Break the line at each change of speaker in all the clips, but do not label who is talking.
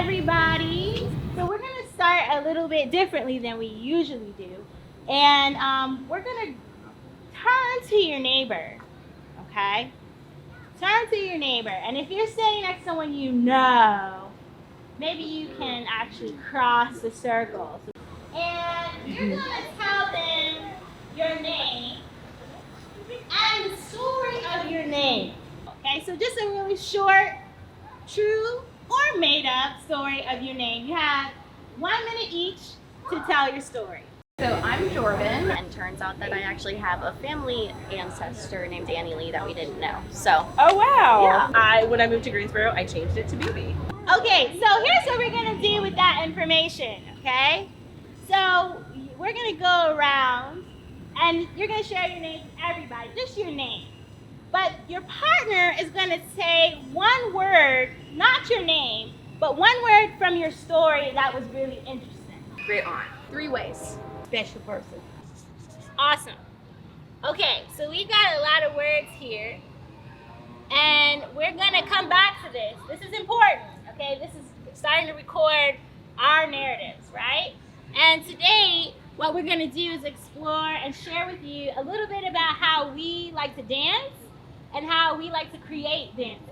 everybody. So we're going to start a little bit differently than we usually do. And we're going to turn to your neighbor, okay? Turn to your neighbor. And if you're sitting next to someone you know, maybe you can actually cross the circle. And you're going to tell them your name and the story of your name. Okay, so just a really short, true or made up story of your name. You have 1 minute each to tell your story.
So I'm Jordan, and turns out that I actually have a family ancestor named Annie Lee that we didn't know. So.
Oh wow!
Yeah.
When I moved to Greensboro, I changed it to BB.
Okay, so here's what we're gonna do with that information. Okay, so we're gonna go around, and you're gonna share your name with everybody, just your name. But your partner is gonna say one word, not your name, but one word from your story that was really interesting.
Great aunt. 3 ways.
Special person.
Awesome. Okay, so we got a lot of words here, and we're gonna come back to this. This is important, okay? This is starting to record our narratives, right? And today, what we're gonna do is explore and share with you a little bit about how we like to dance and how we like to create dances.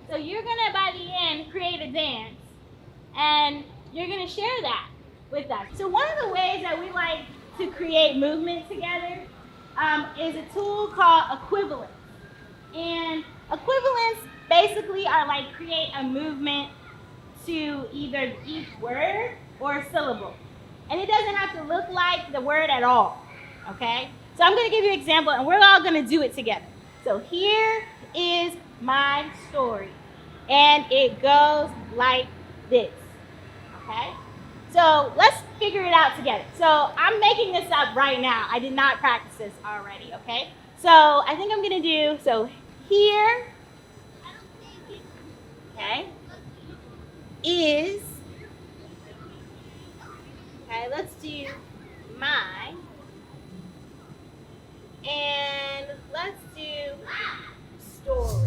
So you're gonna, by the end, create a dance, and you're gonna share that with us. So one of the ways that we like to create movement together is a tool called equivalence. And equivalents basically are like create a movement to either each word or syllable. And it doesn't have to look like the word at all, okay? So I'm gonna give you an example, and we're all gonna do it together. So here is my story, and it goes like this, okay? So let's figure it out together. So I'm making this up right now. I did not practice this already, okay? So I think I'm gonna do, so here, okay, is, okay, let's do my, and let's do story.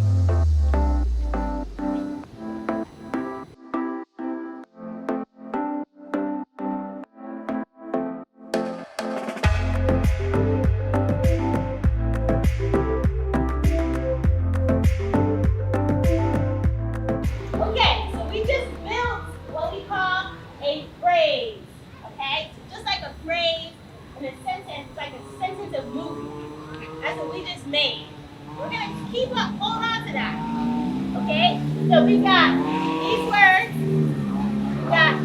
So we got these words, we got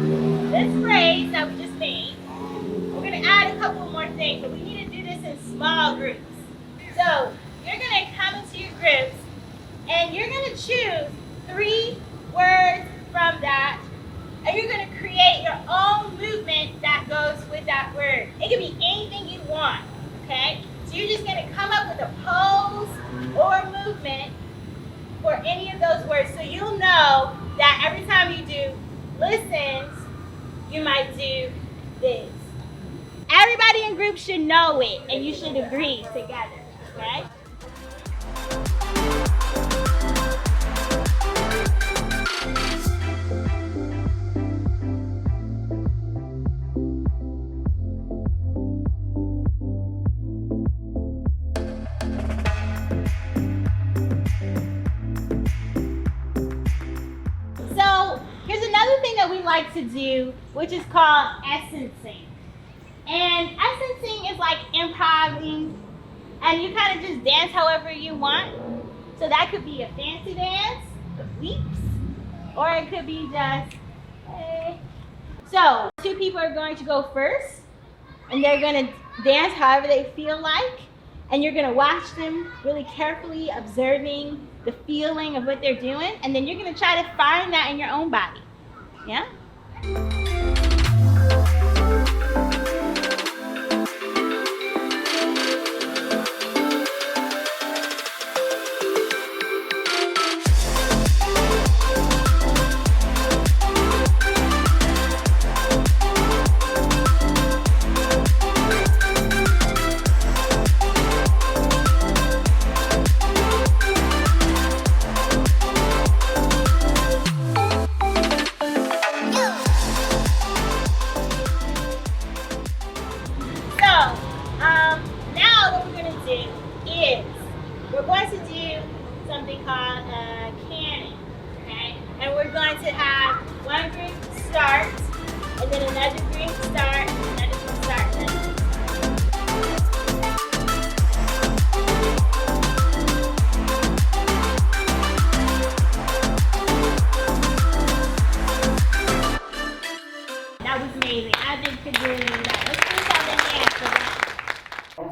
this phrase that we just made. We're going to add a couple more things, but we need to do this in small groups. So you're going to come into your groups, and you're going to choose 3 words from that, and you're going to create your own movement that goes with that word. It can be anything you want, okay? So you're just going to come up with a pose or movement for any of those words, so you'll know that every time you do listens, you might do this. Everybody in group should know it, and you should agree together, okay? That we like to do, which is called essencing. And essencing is like improvising, and you kind of just dance however you want. So that could be a fancy dance, the leaps, or it could be just, hey. So 2 people are going to go first, and they're going to dance however they feel like, and you're going to watch them really carefully, observing the feeling of what they're doing, and then you're going to try to find that in your own body. Yeah?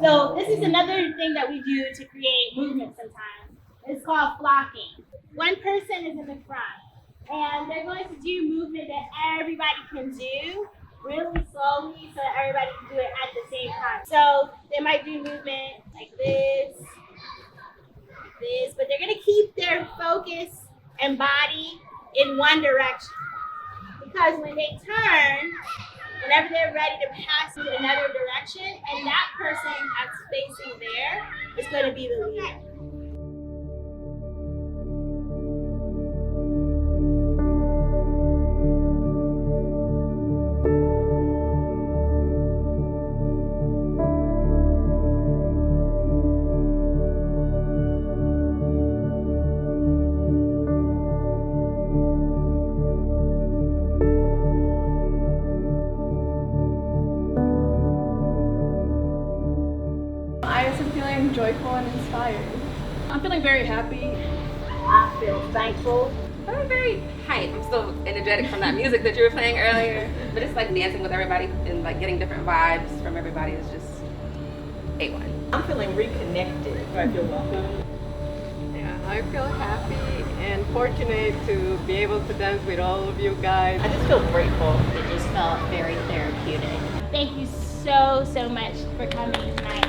So this is another thing that we do to create movement sometimes. It's called flocking. One person is in the front, and they're going to do movement that everybody can do really slowly so that everybody can do it at the same time. So they might do movement like this, but they're gonna keep their focus and body in one direction. Because when they turn, whenever they're ready to pass in another direction, and that person that's facing there is gonna be the leader.
I'm feeling joyful and inspired. I'm feeling very happy.
I feel thankful.
I'm very hyped. I'm still energetic from that music that you were playing earlier. But it's like dancing with everybody and like getting different vibes from everybody is just A1.
I'm feeling reconnected. I feel welcome.
Yeah, I feel happy and fortunate to be able to dance with all of you guys.
I just feel grateful.
It just felt very therapeutic.
Thank you so much for coming tonight.